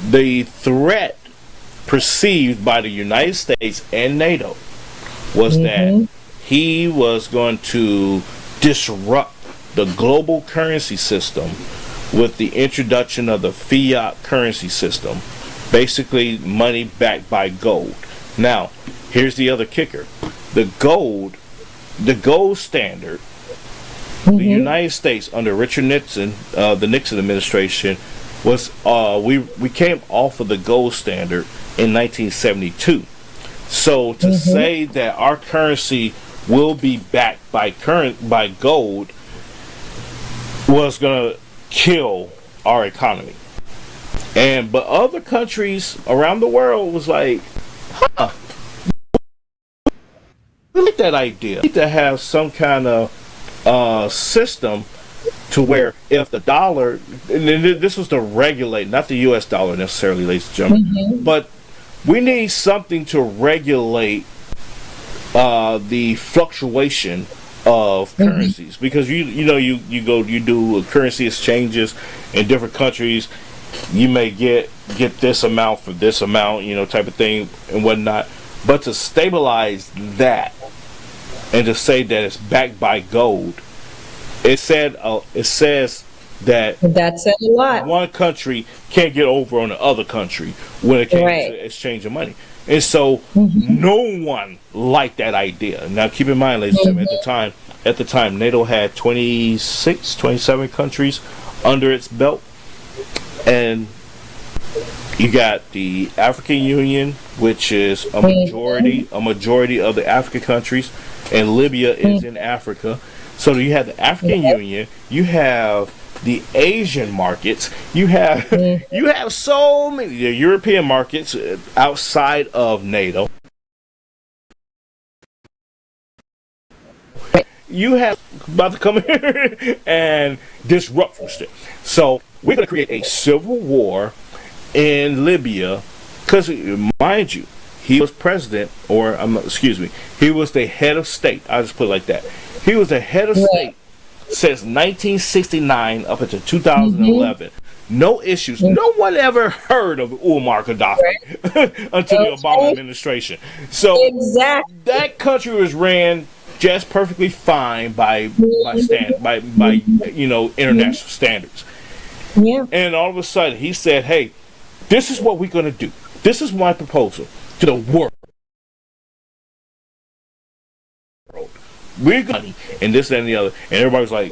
[SPEAKER 1] the threat perceived by the United States and NATO was that he was going to disrupt the global currency system with the introduction of the fiat currency system, basically money backed by gold. Now, here's the other kicker. The gold standard, the United States under Richard Nixon, the Nixon administration, was we came off of the gold standard in 1972. So to say that our currency will be backed by gold was gonna kill our economy. But other countries around the world was like, we like that idea. We need to have some kind of system to where if the dollar, and this was to regulate, not the U.S. dollar necessarily, ladies and gentlemen, but we need something to regulate the fluctuation of currencies, because you do currency exchanges in different countries. You may get this amount for this amount, type of thing and whatnot. But to stabilize that and to say that it's backed by gold, it says that
[SPEAKER 2] said a lot.
[SPEAKER 1] One country can't get over on the other country when it came to exchanging money. And so no one liked that idea. Now keep in mind, ladies and gentlemen, at the time NATO had 27 countries under its belt. And you got the African Union, which is a majority of the African countries, and Libya is in Africa. So you have the African Union, you have the Asian markets, you have so many the European markets outside of NATO. You have about to come here and disrupt some shit. So we're going to create a civil war in Libya, because mind you, he was president, he was the head of state. I'll just put it like that. He was the head of state since 1969 up until 2011. No issues. No one ever heard of Muammar Gaddafi until the Obama administration. So that country was ran just perfectly fine by international standards.
[SPEAKER 2] Yeah.
[SPEAKER 1] And all of a sudden he said, "Hey, this is what we're going to do. This is my proposal to the world. We're going to," and this, that, and the other. And everybody's like,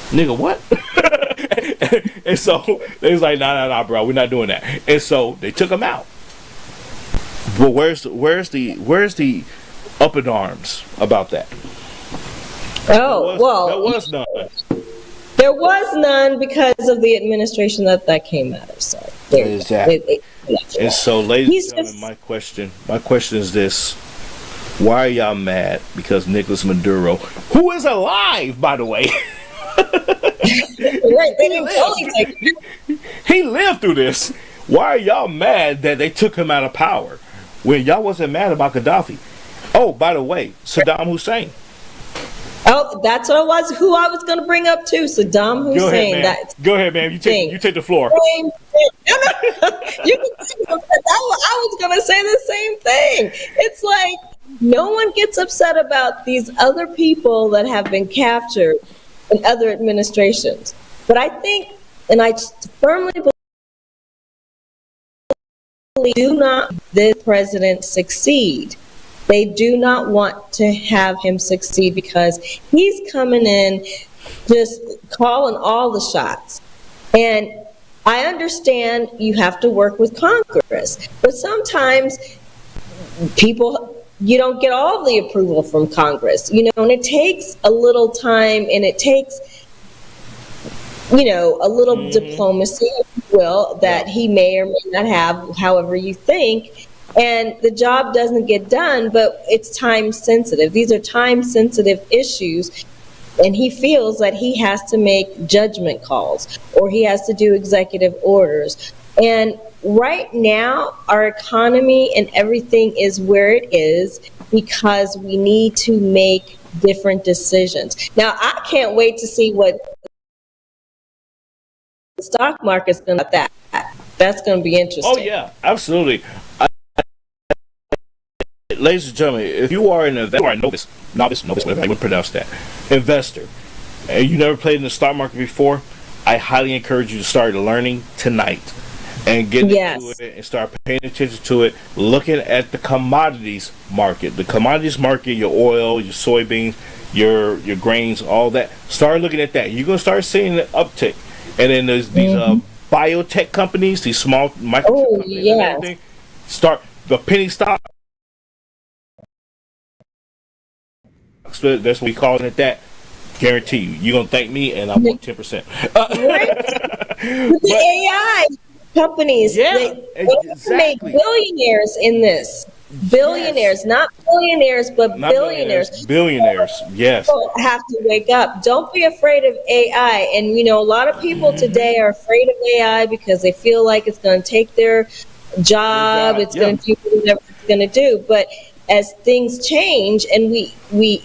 [SPEAKER 1] "Nigga, what?" And so they was like, nah, bro, we're not doing that. And so they took him out. But where's the up in arms about that?
[SPEAKER 2] There was none because of the administration that came out of. So
[SPEAKER 1] exactly. And so, ladies and gentlemen, my question is this: why are y'all mad because Nicolas Maduro, who is alive, by the way, he lived through this? Why are y'all mad that they took him out of power when y'all wasn't mad about Gaddafi? Oh, by the way, Saddam Hussein.
[SPEAKER 2] Oh, that's what who I was going to bring up too, Saddam Hussein.
[SPEAKER 1] Go ahead, man. You take the floor.
[SPEAKER 2] You can I was going to say the same thing. It's like no one gets upset about these other people that have been captured in other administrations. But I think, and I firmly believe, do not this president succeed. They do not want to have him succeed because he's coming in just calling all the shots. And I understand you have to work with Congress, but sometimes you don't get all the approval from Congress, and it takes a little time and it takes, a little diplomacy, if you will, that he may or may not have, however you think. And the job doesn't get done, but it's time sensitive. These are time sensitive issues. And he feels that he has to make judgment calls or he has to do executive orders. And right now, our economy and everything is where it is because we need to make different decisions. Now, I can't wait to see what the stock market's going to that. That's going to be interesting.
[SPEAKER 1] Oh yeah, absolutely. Ladies and gentlemen, if you are an investor, novice, whatever I would pronounce that, investor, and you never played in the stock market before, I highly encourage you to start learning tonight and get into it and start paying attention to it, looking at the commodities market. The commodities market, your oil, your soybeans, your grains, all that. Start looking at that. You're going to start seeing the uptick. And then there's these biotech companies, these small microchip companies and everything. Start the penny stock. So that's what we calling it that. Guarantee you, you're gonna thank me, and I want 10%.
[SPEAKER 2] Right? The AI companies, they make billionaires in this. Billionaires, not billionaires, but not billionaires.
[SPEAKER 1] Billionaires, yes.
[SPEAKER 2] People have to wake up. Don't be afraid of AI. And a lot of people today are afraid of AI because they feel like it's going to take their job. It's going to do whatever it's going to do. But as things change and we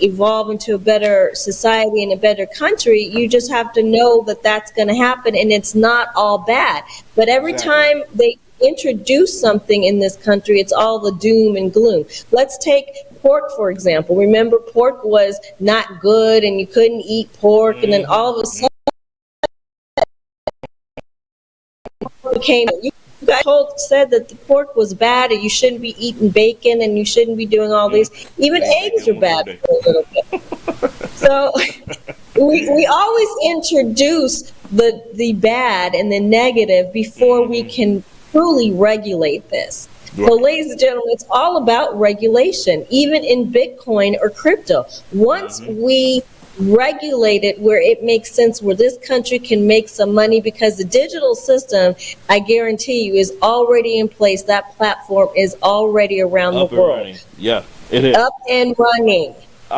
[SPEAKER 2] evolve into a better society and a better country, you just have to know that that's going to happen, and it's not all bad. But every time they introduce something in this country, it's all the doom and gloom. Let's take pork, for example. Remember, pork was not good and you couldn't eat pork, and then all of a sudden you guys said that the pork was bad and you shouldn't be eating bacon and you shouldn't be doing all these. Even eggs are bad for a little bit. So we always introduce the bad and the negative before we can truly regulate this. So, ladies and gentlemen, it's all about regulation, even in Bitcoin or crypto. Once we regulate it where it makes sense, where this country can make some money, because the digital system, I guarantee you, is already in place. That platform is already around the world.
[SPEAKER 1] Running. Yeah, it is.
[SPEAKER 2] Up and running.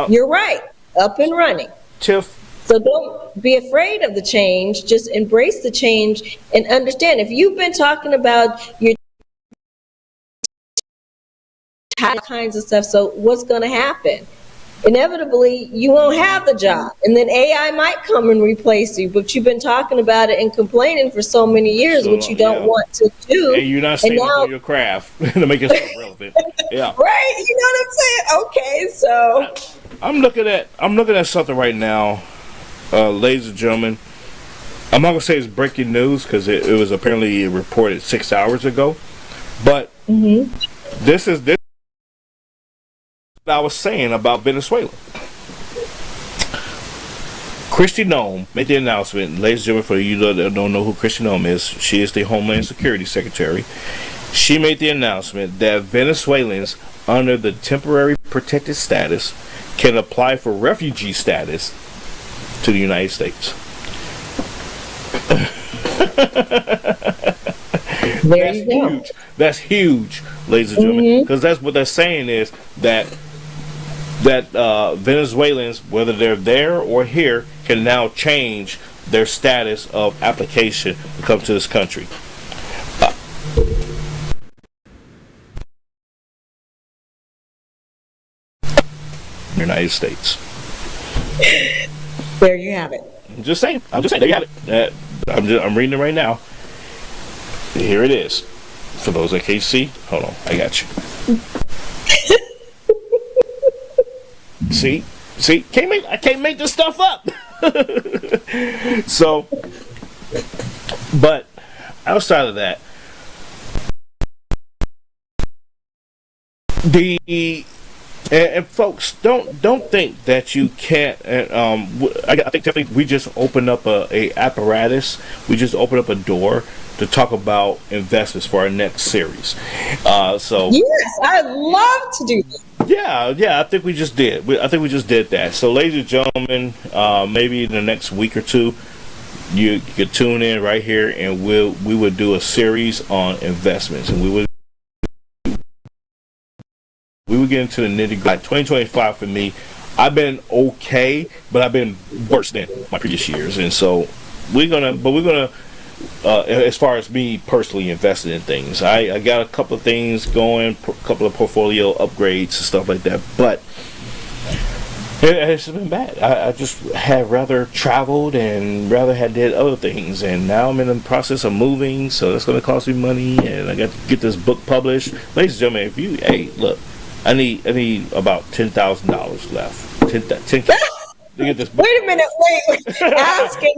[SPEAKER 2] You're right. Up and running.
[SPEAKER 1] Tiff.
[SPEAKER 2] So don't be afraid of the change. Just embrace the change and understand. If you've been talking about your kinds of stuff, so what's going to happen? Inevitably, you won't have the job, and then AI might come and replace you. But you've been talking about it and complaining for so many years, which you don't want to do.
[SPEAKER 1] And you're not staying up on your craft to make yourself relevant. Yeah,
[SPEAKER 2] right. You know what I'm saying? Okay, so
[SPEAKER 1] I'm looking at something right now, ladies and gentlemen. I'm not gonna say it's breaking news because it was apparently reported 6 hours ago, but this is I was saying about Venezuela. Kristi Noem made the announcement, ladies and gentlemen, for you that don't know who Kristi Noem is, she is the Homeland Security Secretary. She made the announcement that Venezuelans under the temporary protected status can apply for refugee status to the United States. That's huge. That's huge, ladies and gentlemen, because that's what they're saying is that Venezuelans, whether they're there or here, can now change their status of application to come to this country. United States.
[SPEAKER 2] There you have it.
[SPEAKER 1] I'm just saying. There you have it. I'm reading it right now. Here it is. For those that can't see, hold on. I got you. See, I can't make this stuff up. So, but outside of that, and folks, don't think that you can't. I think definitely we just opened up a apparatus. We just opened up a door to talk about investments for our next series. So
[SPEAKER 2] yes, I'd love to do that.
[SPEAKER 1] Yeah, I think we just did. I think we just did that. So, ladies and gentlemen, maybe in the next week or two, you could tune in right here, and we would do a series on investments, and we would get into the nitty-gritty. 2025 for me, I've been okay, but I've been worse than my previous years, and so we're gonna. As far as me personally investing in things, I got a couple of things going, a couple of portfolio upgrades and stuff like that. But It's been bad. I just had rather traveled and rather had did other things, and now I'm in the process of moving, so that's going to cost me money, and I got to get this book published. Ladies and gentlemen, if you, hey, look, I need about $10,000 left. 10 to get this book.
[SPEAKER 2] Wait a minute, wait. Asking.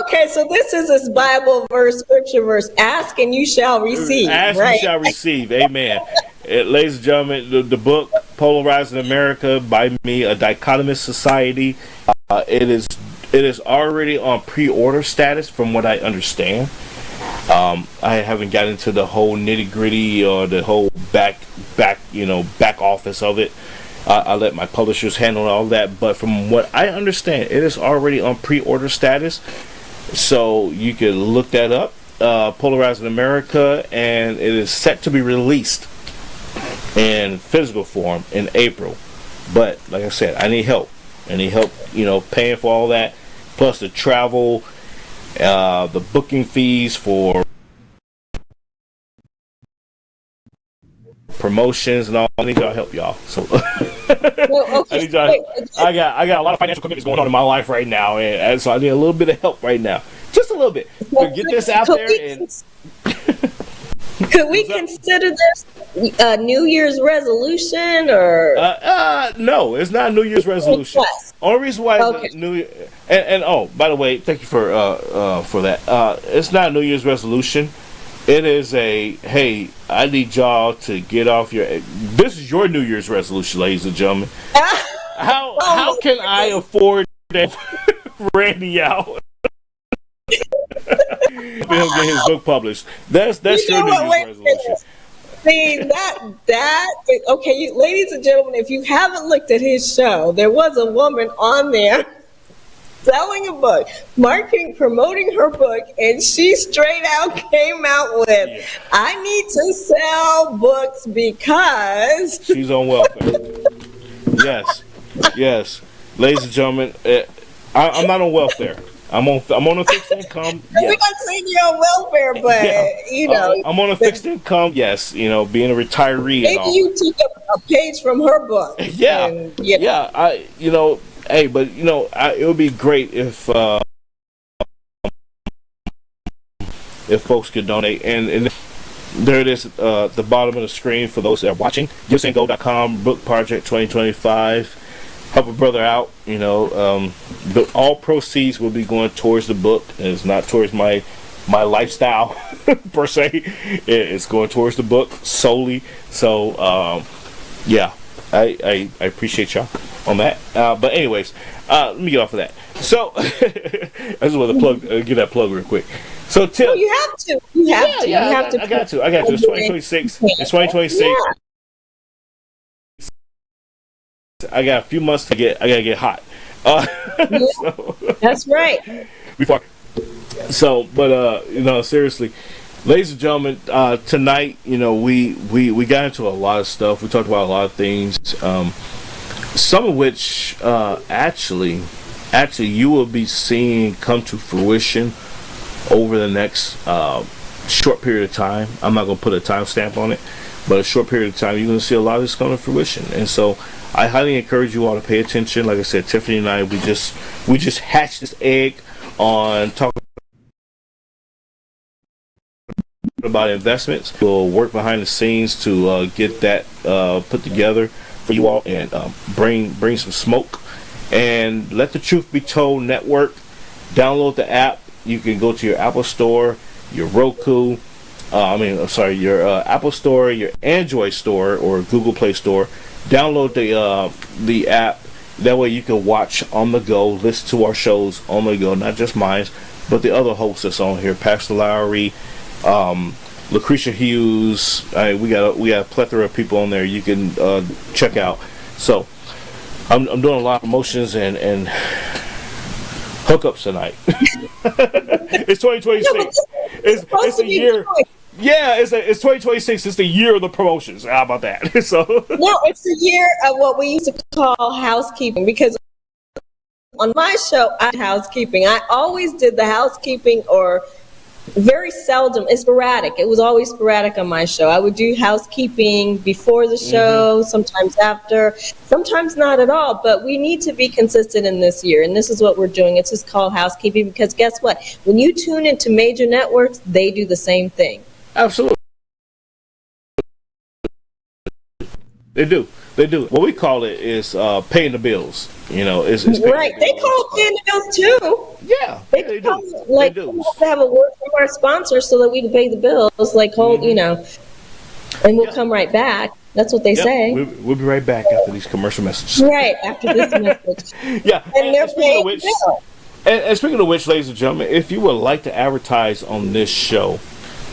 [SPEAKER 2] Okay, so this is this Bible verse, scripture verse. Ask and you shall receive.
[SPEAKER 1] Ask
[SPEAKER 2] right?
[SPEAKER 1] and you shall receive. Amen. Ladies and gentlemen, the book Polarizing America by me, A Dichotomous Society. It is already on pre-order status, from what I understand. I haven't gotten into the whole nitty gritty or the whole back office of it. I let my publishers handle all that, but from what I understand, it is already on pre-order status, so you can look that up. Polarizing America, and it is set to be released in physical form in April. But like I said, I need help. Paying for all that, plus the travel, the booking fees for promotions and all. I need y'all help, y'all. So
[SPEAKER 2] Well, okay.
[SPEAKER 1] I need y'all. I got a lot of financial commitments going on in my life right now, and so I need a little bit of help right now, just a little bit, to get this out there.
[SPEAKER 2] Could we consider this a New Year's resolution, or?
[SPEAKER 1] No, it's not a New Year's resolution. Only reason why it's a New Year, and oh, by the way, thank you for that. It's not a New Year's resolution. It is hey, I need y'all to get off your. This is your New Year's resolution, ladies and gentlemen. How can I afford to Randy out? He'll get his book published. That's your New Year's resolution.
[SPEAKER 2] See that okay, ladies and gentlemen, if you haven't looked at his show, there was a woman on there selling a book, promoting her book, and she straight out came out with, I need to sell books because
[SPEAKER 1] she's on welfare. Yes. Ladies and gentlemen, I'm not on welfare. I'm on a fixed income. Yes.
[SPEAKER 2] We're not saying you're on welfare, but
[SPEAKER 1] I'm on a fixed income. Yes, being a retiree.
[SPEAKER 2] Maybe you took a page from her book.
[SPEAKER 1] Yeah, hey, but it would be great if folks could donate, and there it is at the bottom of the screen for those that are watching. GiveSendGo.com, Book Project 2025. Help a brother out. All proceeds will be going towards the book. It's not towards my lifestyle per se. It's going towards the book solely. So I appreciate y'all on that. But anyways, let me get off of that. So I just want to give that plug real quick. So Tim,
[SPEAKER 2] you have to. You have to.
[SPEAKER 1] I got to. It's 2026. It's 2026. Yeah. I got a few months to get. I gotta get hot.
[SPEAKER 2] So, that's right.
[SPEAKER 1] Seriously, ladies and gentlemen, tonight, we got into a lot of stuff. We talked about a lot of things. Some of which actually you will be seeing come to fruition over the next short period of time. I'm not gonna put a timestamp on it, but a short period of time, you're gonna see a lot of this come to fruition, and so. I highly encourage you all to pay attention. Like I said, Tiffany and I, we just hatched this egg on talking about investments. We'll work behind the scenes to get that put together for you all, and bring some smoke. And Let the Truth Be Told Network. Download the app. You can go to your Apple Store, your Roku. Your Apple Store, your Android Store, or Google Play Store. Download the app. That way you can watch on the go, listen to our shows on the go, not just mine, but the other hosts that's on here. Pastor Lowry, Lucretia Hughes. We got a plethora of people on there you can check out. So I'm doing a lot of promotions and hookups tonight. It's 2026. It's a year. Yeah, it's 2026. It's the year of the promotions. How about that? So
[SPEAKER 2] no, it's the year of what we used to call housekeeping, because on my show, I did housekeeping. I always did the housekeeping or very seldom. It's sporadic. It was always sporadic on my show. I would do housekeeping before the show, sometimes after, sometimes not at all. But we need to be consistent in this year, and this is what we're doing. It's just called housekeeping because guess what? When you tune into major networks, they do the same thing.
[SPEAKER 1] Absolutely. They do. They do. What we call it is paying the bills. You know, it's
[SPEAKER 2] right. They call it paying the bills too.
[SPEAKER 1] Yeah,
[SPEAKER 2] they
[SPEAKER 1] do.
[SPEAKER 2] It, like,
[SPEAKER 1] they do.
[SPEAKER 2] We have to have a word from our sponsor so that we can pay the bills. Like, hold, you know, and we'll come right back. That's what they say.
[SPEAKER 1] We'll be right back after these commercial messages.
[SPEAKER 2] Right after this message.
[SPEAKER 1] Yeah,
[SPEAKER 2] and they're paying the bill.
[SPEAKER 1] And speaking of which, ladies and gentlemen, if you would like to advertise on this show,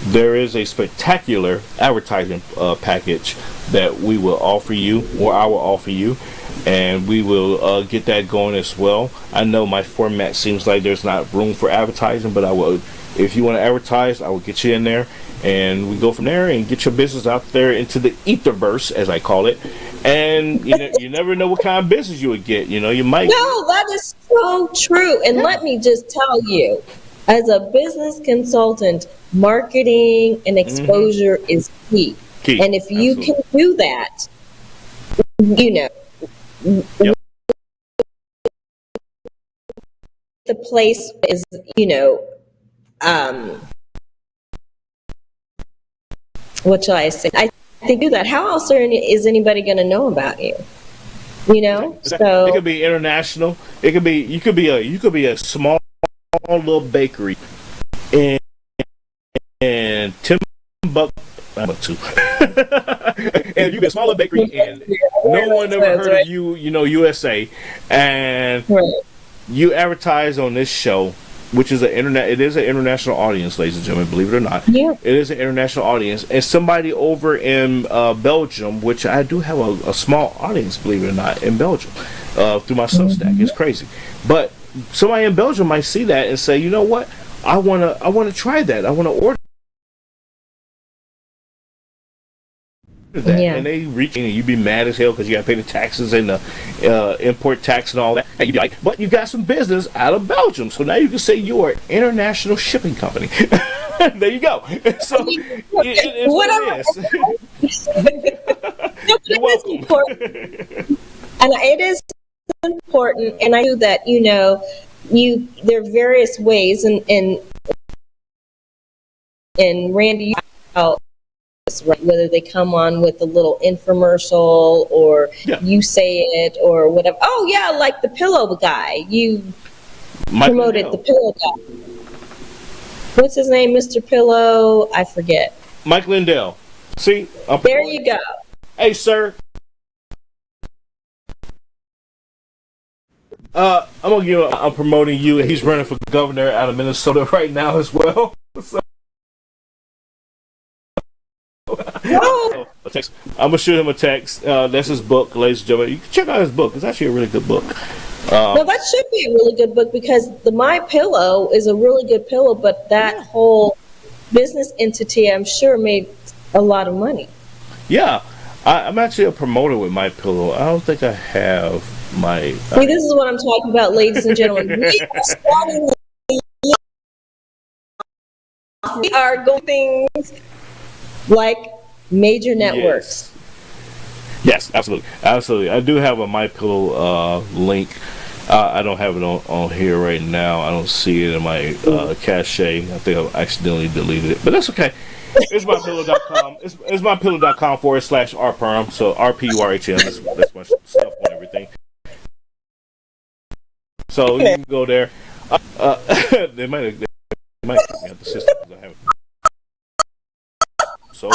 [SPEAKER 1] there is a spectacular advertising package that we will offer you, or I will offer you, and we will get that going as well. I know my format seems like there's not room for advertising, but I will. If you want to advertise, I will get you in there, and we go from there and get your business out there into the etherverse, as I call it. And you never know what kind of business you would get. You know, you might.
[SPEAKER 2] No, that is so true. And let me just tell you, as a business consultant, marketing and exposure is key. And if you can do that, you know, the place is, you know, what shall I say? I think do that. How else is anybody going to know about you? You know, so
[SPEAKER 1] it could be international. It could be you could be a small little bakery in Timbuktu. And you be a smaller bakery and no one ever heard of you, you know, USA, and you advertise on this show, which is it is an international audience, ladies and gentlemen, believe it or not.
[SPEAKER 2] Yeah.
[SPEAKER 1] It is an international audience. And somebody over in Belgium, which I do have a small audience, believe it or not, in Belgium, through my Substack. It's crazy. But somebody in Belgium might see that and say, you know what? I wanna try that. I wanna order that. And they reach and you be mad as hell because you got to pay the taxes and the import tax and all that. And you be like, but you got some business out of Belgium, so now you can say you are an international shipping company. There you go. So it's what it is. You're welcome.
[SPEAKER 2] Important. And it is important, and I do that. You know, there are various ways, and Randy, whether they come on with a little infomercial or you say it or whatever. Oh yeah, like the pillow guy. You promoted the pillow guy. What's his name, Mr. Pillow? I forget.
[SPEAKER 1] Mike Lindell. See?
[SPEAKER 2] There you go.
[SPEAKER 1] Hey, sir. I'm promoting you. He's running for governor out of Minnesota right now as well. So. I'm gonna shoot him a text. That's his book, ladies and gentlemen. You can check out his book. It's actually a really good book.
[SPEAKER 2] Well, that should be a really good book because the My Pillow is a really good pillow, but that whole business entity, I'm sure, made a lot of money.
[SPEAKER 1] Yeah, I'm actually a promoter with My Pillow. I don't think I have my.
[SPEAKER 2] See, this is what I'm talking about, ladies and gentlemen. We are going things like major networks.
[SPEAKER 1] Yes, absolutely. I do have a MyPillow link. I don't have it on here right now. I don't see it in my cache. I think I accidentally deleted it, but that's okay. It's mypillow.com. It's mypillow.com/rpurham. So RPURHM. That's my stuff on everything. So you can go there. They might kick me out the system because I haven't. So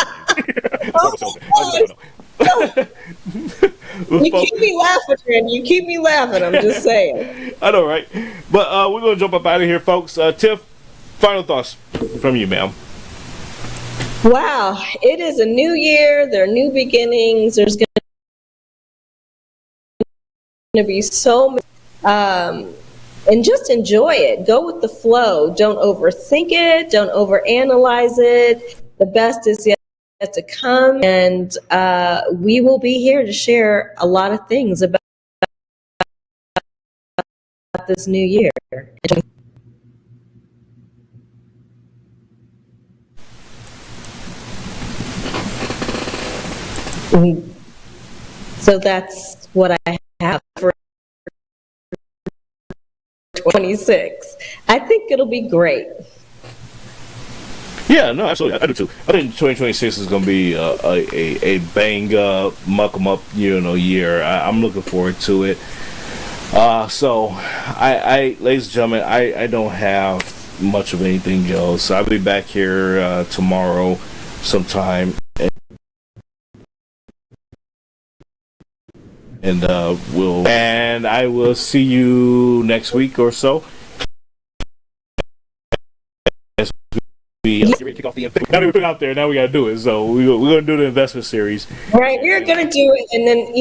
[SPEAKER 2] you keep me laughing, Randy. You keep me laughing. I'm just saying.
[SPEAKER 1] I know, right? But we're gonna jump up out of here, folks. Tiff, final thoughts from you, ma'am.
[SPEAKER 2] Wow, it is a new year. There are new beginnings. There's going to be so many. And just enjoy it. Go with the flow. Don't overthink it. Don't overanalyze it. The best is yet to come. And we will be here to share a lot of things about this new year. So that's what I have for 26. I think it'll be great.
[SPEAKER 1] Yeah, no, absolutely. I do too. I think 2026 is going to be a bang muck 'em up year. I'm looking forward to it. So ladies and gentlemen, I don't have much of anything else. I'll be back here tomorrow sometime, and I will see you next week or so. Get ready to kick off the now we put it out there. Now we got to do it. So we're going to do the investment series.
[SPEAKER 2] Right, we're going to do it, and then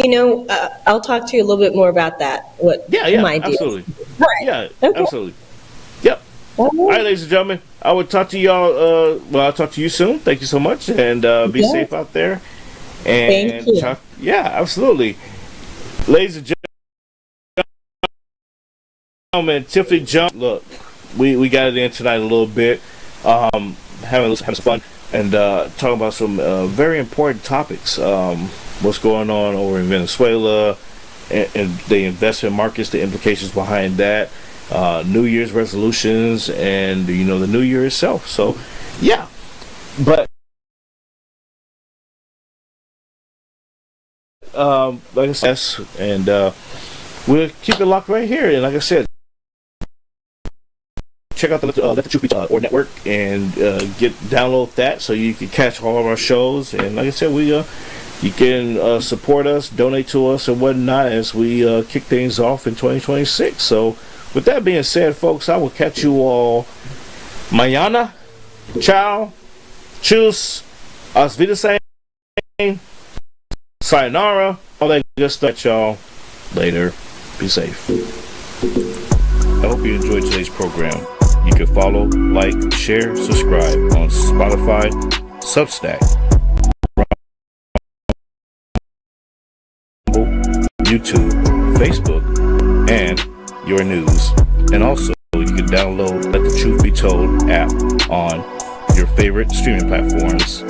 [SPEAKER 2] I'll talk to you a little bit more about that. My idea?
[SPEAKER 1] Absolutely.
[SPEAKER 2] Right.
[SPEAKER 1] Yeah,
[SPEAKER 2] okay.
[SPEAKER 1] Absolutely. Yep. All right, ladies and gentlemen, I will talk to y'all. I'll talk to you soon. Thank you so much, and be safe out there. And
[SPEAKER 2] thank you.
[SPEAKER 1] Yeah, absolutely, ladies and gentlemen. Tiffani Jones. Look, we got it in tonight a little bit. Having some fun and talking about some very important topics. What's going on over in Venezuela and the investment markets, the implications behind that, New Year's resolutions, and the New Year itself. So, yeah, but like I said, and we'll keep it locked right here. And like I said, check out the Let the Truth Be or network and download that so you can catch all of our shows. And like I said, you can support us, donate to us, and whatnot as we kick things off in 2026. So with that being said, folks, I will catch you all mañana. Ciao. Tschüss. Auf Wiedersehen. Sayonara. All that good stuff, y'all. Later. Be safe. I hope you enjoyed today's program. You can follow, like, share, subscribe on Spotify, Substack, YouTube, Facebook, and your news. And also, you can download Let the Truth Be Told app on your favorite streaming platforms,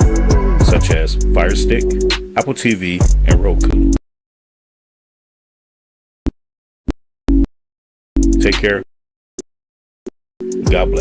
[SPEAKER 1] such as Fire Stick, Apple TV, and Roku. Take care. God bless.